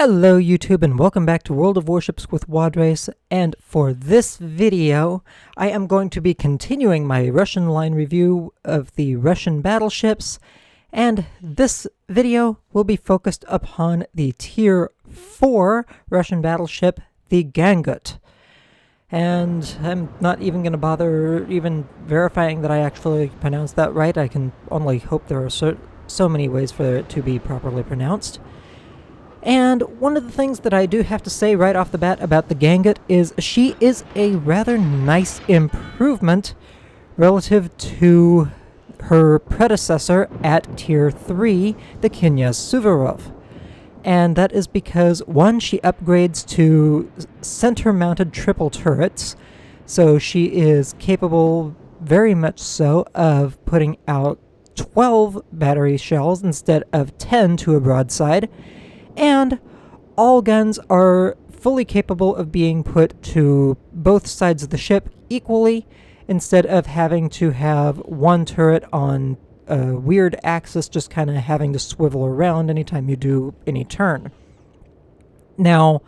Hello YouTube and welcome back to World of Warships with Wadres, and for this video I am going to be continuing my Russian line review of the Russian battleships, and this video will be focused upon the Tier 4 Russian battleship, the Gangut. And I'm not even going to bother even verifying that I actually pronounced that right. I can only hope there are so many ways for it to be properly pronounced. And one of the things that I do have to say right off the bat about the Gangut is she is a rather nice improvement relative to her predecessor at Tier 3, the Knyaz Suvorov. And that is because, one, she upgrades to center-mounted triple turrets, so she is capable, very much so, of putting out 12 battery shells instead of 10 to a broadside. And all guns are fully capable of being put to both sides of the ship equally, instead of having to have one turret on a weird axis just kind of having to swivel around anytime you do any turn. Now,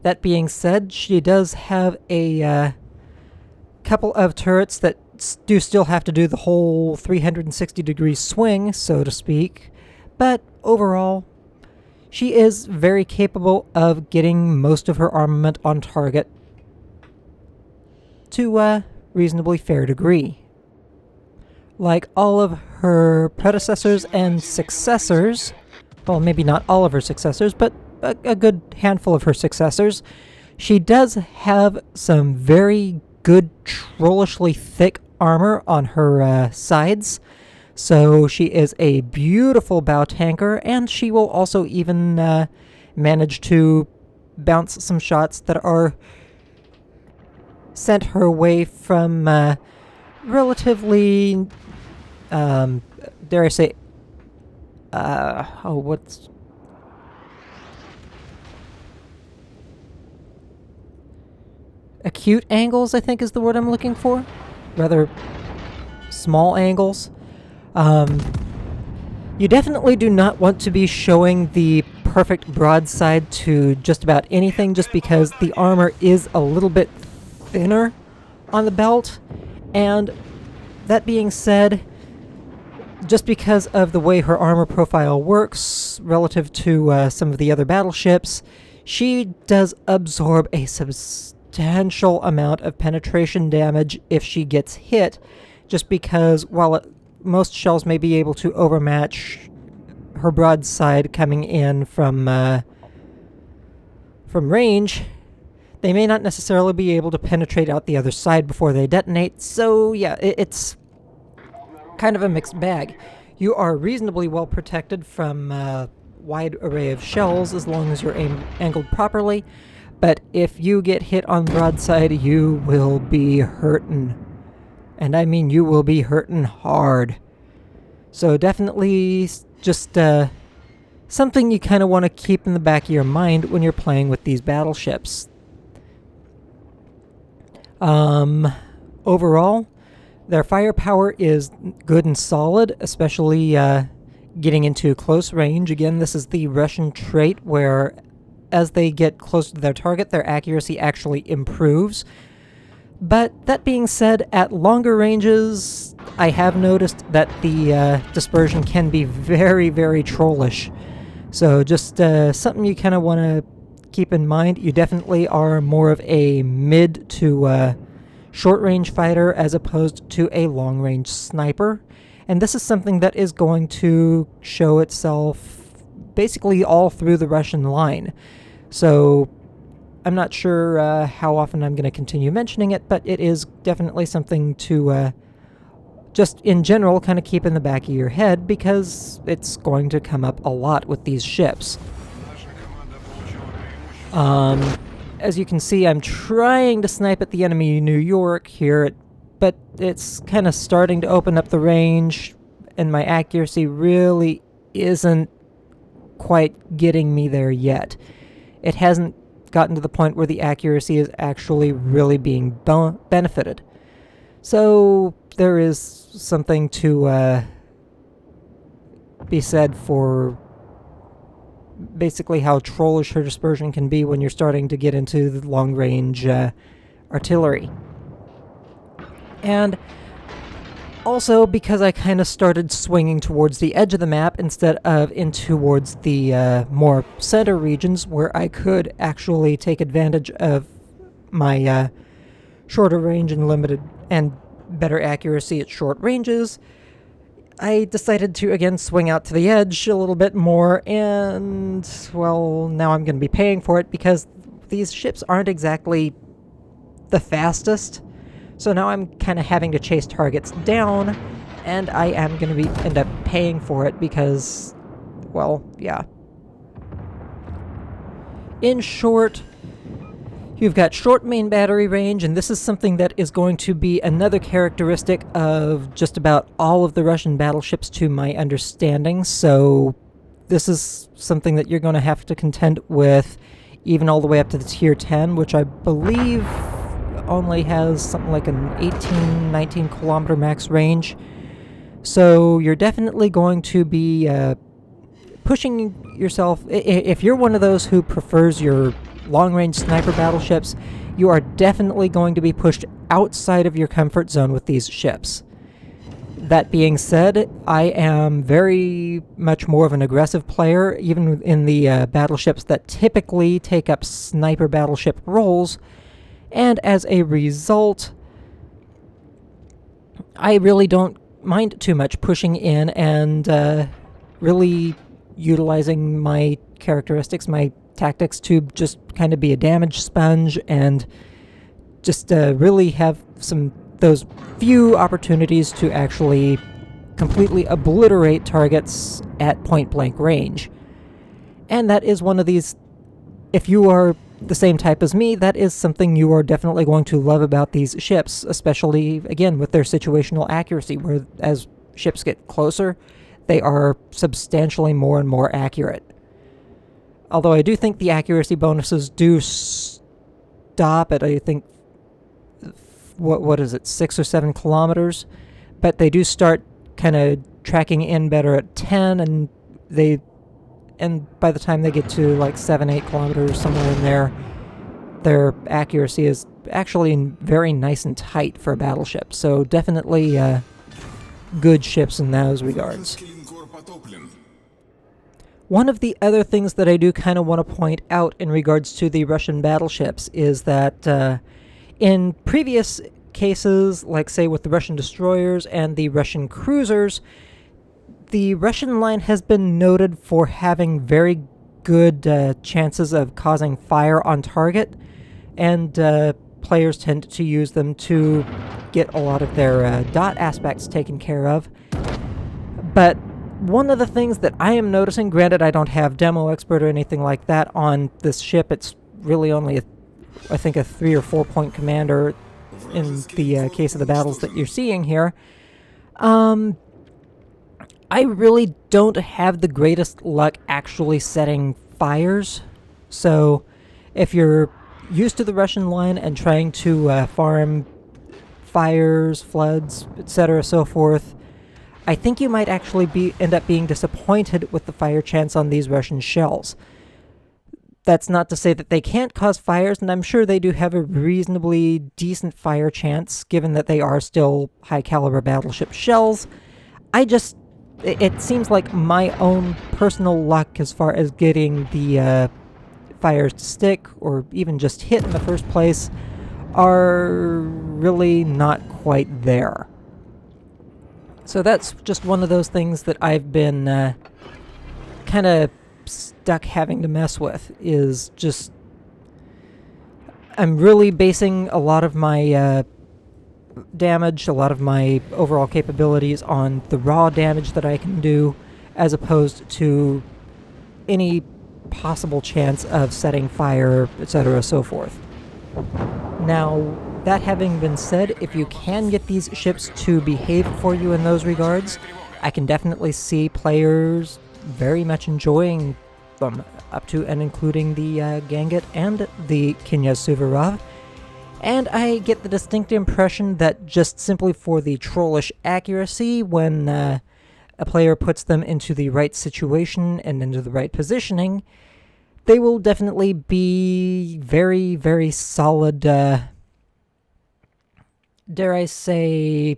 that being said, she does have a couple of turrets that do still have to do the whole 360-degree swing, so to speak, but overall, she is very capable of getting most of her armament on target to a reasonably fair degree. Like all of her predecessors and successors, well, maybe not all of her successors, but a good handful of her successors, she does have some very good, trollishly thick armor on her sides. So she is a beautiful bow tanker, and she will also even manage to bounce some shots that are sent her way from relatively, dare I say, what's... acute angles, I think is the word I'm looking for. Rather small angles. You definitely do not want to be showing the perfect broadside to just about anything, just because the armor is a little bit thinner on the belt. And that being said, just because of the way her armor profile works relative to some of the other battleships, she does absorb a substantial amount of penetration damage if she gets hit, just because while most shells may be able to overmatch her broadside coming in from range, they may not necessarily be able to penetrate out the other side before they detonate. So yeah, it's kind of a mixed bag. You are reasonably well protected from a wide array of shells as long as you're angled properly, but if you get hit on broadside, you will be hurtin'. And I mean, you will be hurting hard. So definitely just something you kind of want to keep in the back of your mind when you're playing with these battleships. Overall, their firepower is good and solid, especially getting into close range. Again, this is the Russian trait where as they get close to their target, their accuracy actually improves. But that being said, at longer ranges, I have noticed that the dispersion can be very, very trollish. So just something you kind of want to keep in mind. You definitely are more of a mid to short-range fighter as opposed to a long-range sniper. And this is something that is going to show itself basically all through the Russian line. So I'm not sure how often I'm going to continue mentioning it, but it is definitely something to just in general kind of keep in the back of your head, because it's going to come up a lot with these ships. As you can see, I'm trying to snipe at the enemy New York here, but it's kind of starting to open up the range, and my accuracy really isn't quite getting me there yet. It hasn't gotten to the point where the accuracy is actually really being benefited. So there is something to be said for basically how trollish her dispersion can be when you're starting to get into the long-range artillery. And also because I kind of started swinging towards the edge of the map instead of in towards the more center regions where I could actually take advantage of my shorter range and limited and better accuracy at short ranges, I decided to again swing out to the edge a little bit more, and well, now I'm going to be paying for it because these ships aren't exactly the fastest. So now I'm kind of having to chase targets down, and I am going to end up paying for it because, well, yeah. In short, you've got short main battery range, and this is something that is going to be another characteristic of just about all of the Russian battleships to my understanding, so this is something that you're going to have to contend with even all the way up to the Tier 10, which I believe only has something like an 18-19 kilometer max range. So you're definitely going to be pushing yourself. If you're one of those who prefers your long-range sniper battleships, you are definitely going to be pushed outside of your comfort zone with these ships. That being said, I am very much more of an aggressive player, even in the battleships that typically take up sniper battleship roles, and as a result, I really don't mind too much pushing in and really utilizing my characteristics, my tactics to just kind of be a damage sponge and just really have those few opportunities to actually completely obliterate targets at point-blank range. And that is one of these, if you are the same type as me, that is something you are definitely going to love about these ships, especially, again, with their situational accuracy, where as ships get closer, they are substantially more and more accurate. Although I do think the accuracy bonuses do stop at, I think, what is it, 6 or 7 kilometers? But they do start kind of tracking in better at 10, and by the time they get to like 7-8 kilometers, somewhere in there, their accuracy is actually very nice and tight for a battleship. So definitely good ships in those regards. One of the other things that I do kind of want to point out in regards to the Russian battleships is that in previous cases, like say with the Russian destroyers and the Russian cruisers, the Russian line has been noted for having very good chances of causing fire on target, and players tend to use them to get a lot of their dot aspects taken care of. But one of the things that I am noticing, granted I don't have demo expert or anything like that on this ship, it's really only I think a 3 or 4 point commander in the case of the battles that you're seeing here. I really don't have the greatest luck actually setting fires. So if you're used to the Russian line and trying to farm fires, floods, etc., so forth, I think you might actually end up being disappointed with the fire chance on these Russian shells. That's not to say that they can't cause fires, and I'm sure they do have a reasonably decent fire chance, given that they are still high-caliber battleship shells. It seems like my own personal luck as far as getting the fires to stick, or even just hit in the first place, are really not quite there. So that's just one of those things that I've been kind of stuck having to mess with, is just I'm really basing a lot of my damage, a lot of my overall capabilities on the raw damage that I can do, as opposed to any possible chance of setting fire, etc., so forth. Now, that having been said, if you can get these ships to behave for you in those regards, I can definitely see players very much enjoying them, up to and including the Gangut and the Knyaz Suvorov. And I get the distinct impression that just simply for the trollish accuracy, when a player puts them into the right situation and into the right positioning, they will definitely be very, very solid, dare I say,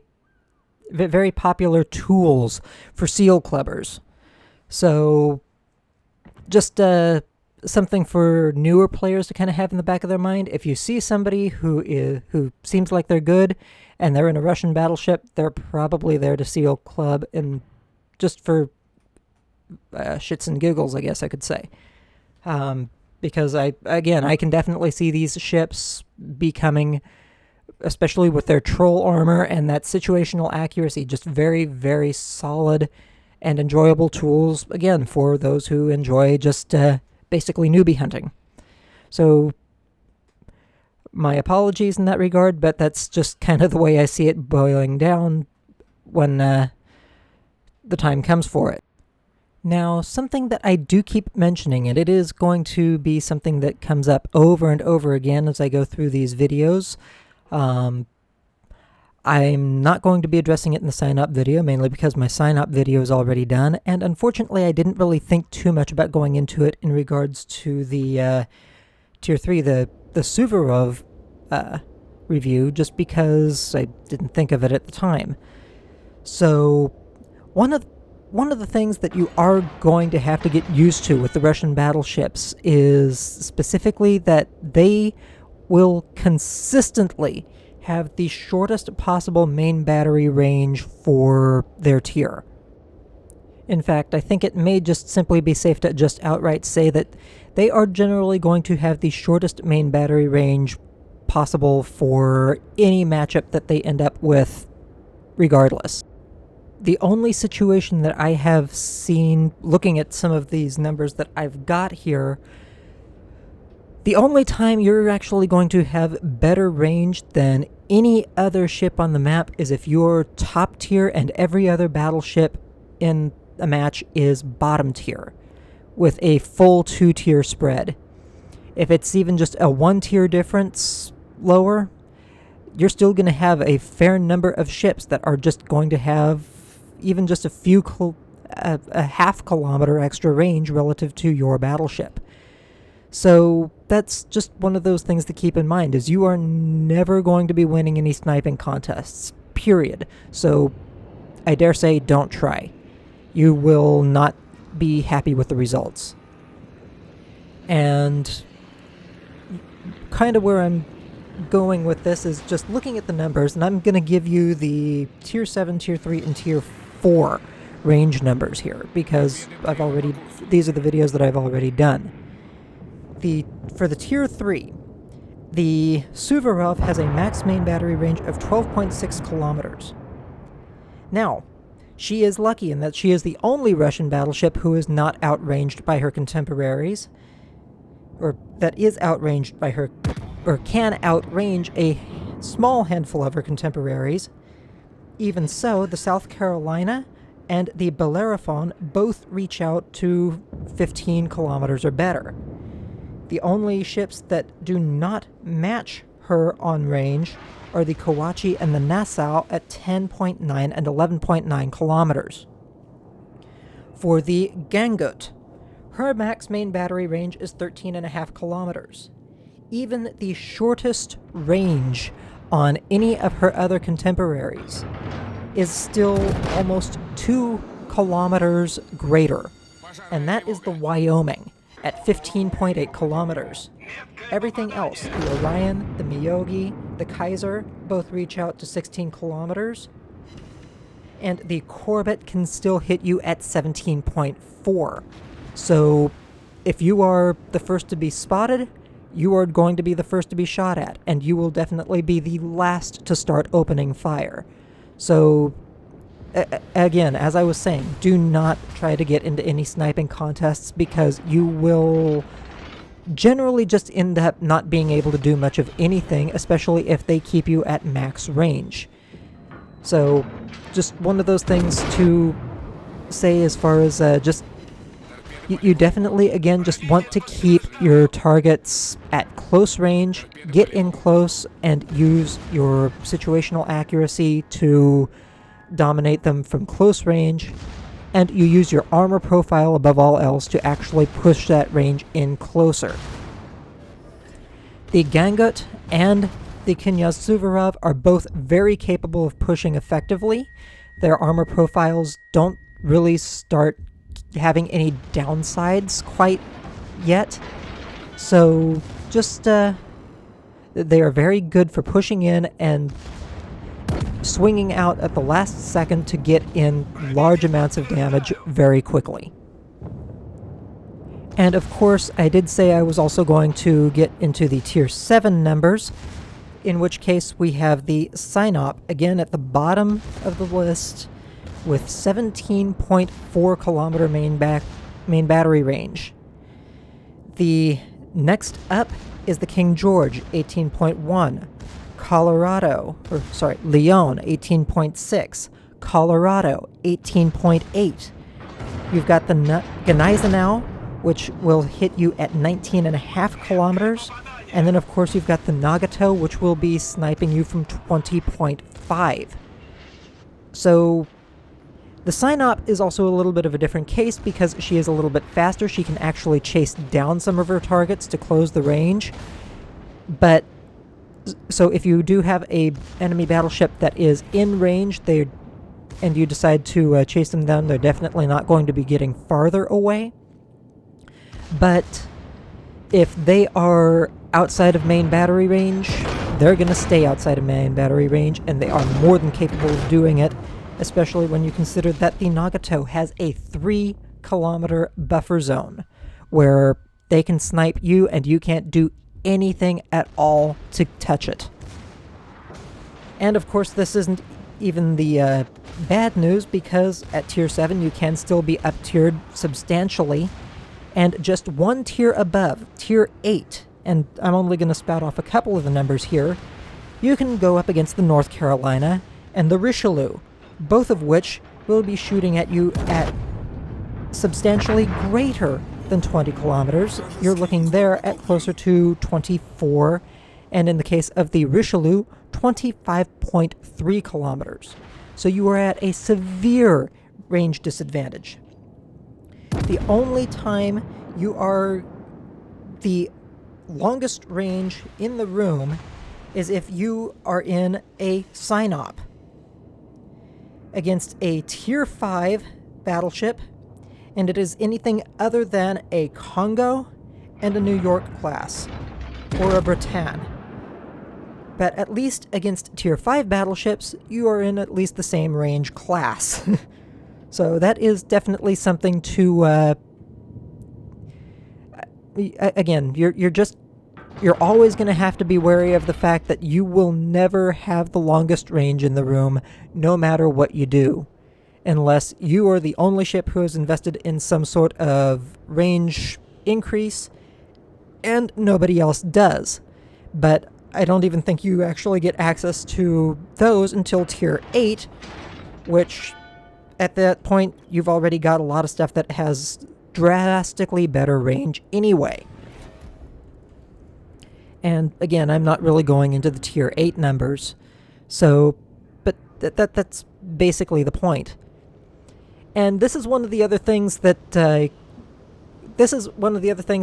very popular tools for seal clubbers. So, just something for newer players to kind of have in the back of their mind. If you see somebody who seems like they're good and they're in a Russian battleship, they're probably there to seal club, and just for shits and giggles, I guess I could say. Because I can definitely see these ships becoming, especially with their troll armor and that situational accuracy, just very, very solid and enjoyable tools, again, for those who enjoy just basically newbie hunting. So, my apologies in that regard, but that's just kind of the way I see it boiling down when the time comes for it. Now, something that I do keep mentioning, and it is going to be something that comes up over and over again as I go through these videos. I'm not going to be addressing it in the sign-up video, mainly because my sign-up video is already done, and unfortunately I didn't really think too much about going into it in regards to the Tier 3, the Suvorov review, just because I didn't think of it at the time. So, one of the things that you are going to have to get used to with the Russian battleships is specifically that they will consistently have the shortest possible main battery range for their tier. In fact, I think it may just simply be safe to just outright say that they are generally going to have the shortest main battery range possible for any matchup that they end up with, regardless. The only situation that I have seen, looking at some of these numbers that I've got here, the only time you're actually going to have better range than any other ship on the map is if you're top tier and every other battleship in a match is bottom tier, with a full 2-tier spread. If it's even just a 1-tier difference lower, you're still going to have a fair number of ships that are just going to have even just a half kilometer extra range relative to your battleship. So that's just one of those things to keep in mind, is you are never going to be winning any sniping contests, period. So I dare say, don't try. You will not be happy with the results. And kind of where I'm going with this is just looking at the numbers, and I'm going to give you the Tier 7, Tier 3, and Tier 4 range numbers here, because these are the videos that I've already done. For the Tier 3, the Suvorov has a max main battery range of 12.6 kilometers. Now, she is lucky in that she is the only Russian battleship who is not outranged by her contemporaries, or that is outranged by her, or can outrange a small handful of her contemporaries. Even so, the South Carolina and the Bellerophon both reach out to 15 kilometers or better. The only ships that do not match her on range are the Kawacci and the Nassau at 10.9 and 11.9 kilometers. For the Gangut, her max main battery range is 13.5 kilometers. Even the shortest range on any of her other contemporaries is still almost 2 kilometers greater, and that is the Wyoming at 15.8 kilometers. Everything else, the Orion, the Miyogi, the Kaiser, both reach out to 16 kilometers, and the Corbett can still hit you at 17.4. So if you are the first to be spotted, you are going to be the first to be shot at, and you will definitely be the last to start opening fire. So again, as I was saying, do not try to get into any sniping contests, because you will generally just end up not being able to do much of anything, especially if they keep you at max range. So just one of those things to say as far as you definitely, again, just want to keep your targets at close range, get in close, and use your situational accuracy to dominate them from close range. and you use your armor profile above all else to actually push that range in closer. The Gangut and the Knyaz Suvorov are both very capable of pushing effectively. Their armor profiles don't really start having any downsides quite yet. So just, they are very good for pushing in and swinging out at the last second to get in large amounts of damage very quickly. And of course, I did say I was also going to get into the Tier 7 numbers, in which case we have the Synop, again at the bottom of the list, with 17.4 kilometer main battery range. The next up is the King George, 18.1. Leon, 18.6. Colorado, 18.8. You've got the Gneisenau, which will hit you at 19.5 kilometers. And then, of course, you've got the Nagato, which will be sniping you from 20.5. So the Synop is also a little bit of a different case because she is a little bit faster. She can actually chase down some of her targets to close the range. But so if you do have a enemy battleship that is in range, and you decide to chase them down, they're definitely not going to be getting farther away. But if they are outside of main battery range, they're going to stay outside of main battery range, and they are more than capable of doing it, especially when you consider that the Nagato has a 3-kilometer buffer zone where they can snipe you and you can't do anything at all to touch it. And of course, this isn't even the bad news, because at Tier 7 you can still be up-tiered substantially, and just one tier above, Tier 8, and I'm only going to spout off a couple of the numbers here, you can go up against the North Carolina and the Richelieu, both of which will be shooting at you at substantially greater than 20 kilometers. You're looking there at closer to 24, and in the case of the Richelieu, 25.3 kilometers. So you are at a severe range disadvantage. The only time you are the longest range in the room is if you are in a Synop against a Tier 5 battleship, and it is anything other than a Congo and a New York class, or a Bretagne. But at least against Tier 5 battleships, you are in at least the same range class. So that is definitely something to, again, you're always going to have to be wary of the fact that you will never have the longest range in the room, no matter what you do, unless you are the only ship who has invested in some sort of range increase, and nobody else does. But I don't even think you actually get access to those until Tier 8, which at that point you've already got a lot of stuff that has drastically better range anyway. And again, I'm not really going into the Tier 8 numbers, so, but that's basically the point. And this is one of the other things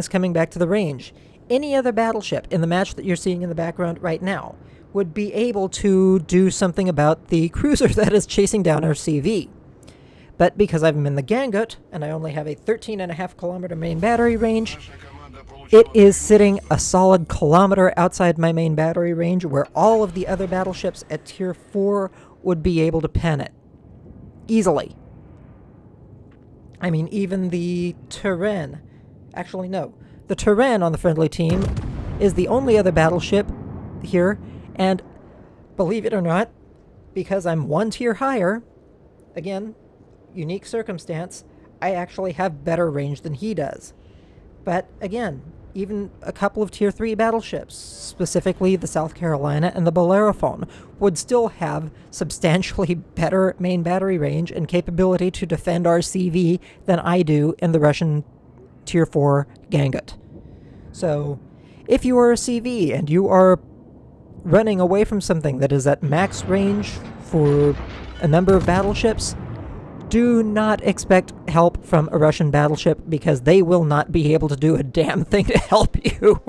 coming back to the range. Any other battleship in the match that you're seeing in the background right now would be able to do something about the cruiser that is chasing down our CV. But because I'm in the Gangut, and I only have a 13.5 kilometer main battery range, it is sitting a solid kilometer outside my main battery range, where all of the other battleships at Tier 4 would be able to pen it. Easily. I mean, even the Turenne... Actually, no. The Turenne on the friendly team is the only other battleship here, and believe it or not, because I'm one tier higher, again, unique circumstance, I actually have better range than he does. But again, even a couple of Tier 3 battleships, specifically the South Carolina and the Bellerophon, would still have substantially better main battery range and capability to defend our CV than I do in the Russian Tier 4 Gangut. So, if you are a CV and you are running away from something that is at max range for a number of battleships, do not expect help from a Russian battleship because they will not be able to do a damn thing to help you.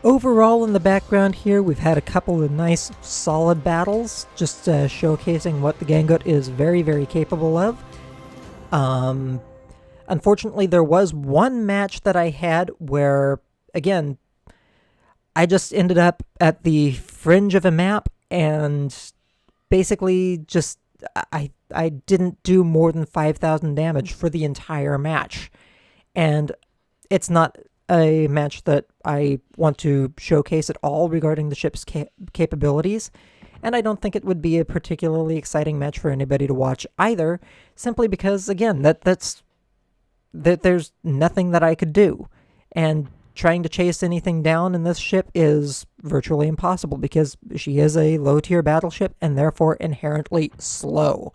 Overall, in the background here, we've had a couple of nice, solid battles, just showcasing what the Gangut is very, very capable of. Unfortunately, there was one match that I had where, again, I just ended up at the fringe of a map and basically just I didn't do more than 5,000 damage for the entire match. And it's not a match that I want to showcase at all regarding the ship's capabilities, and I don't think it would be a particularly exciting match for anybody to watch either, simply because, again, there's nothing that I could do, and trying to chase anything down in this ship is virtually impossible because she is a low-tier battleship and therefore inherently slow.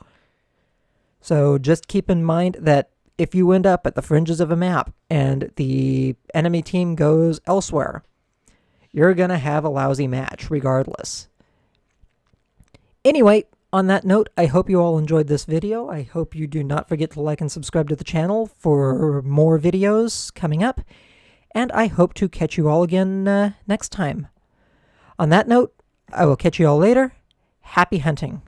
So just keep in mind that if you end up at the fringes of a map and the enemy team goes elsewhere, you're going to have a lousy match regardless. Anyway, on that note, I hope you all enjoyed this video. I hope you do not forget to like and subscribe to the channel for more videos coming up, and I hope to catch you all again next time. On that note, I will catch you all later. Happy hunting.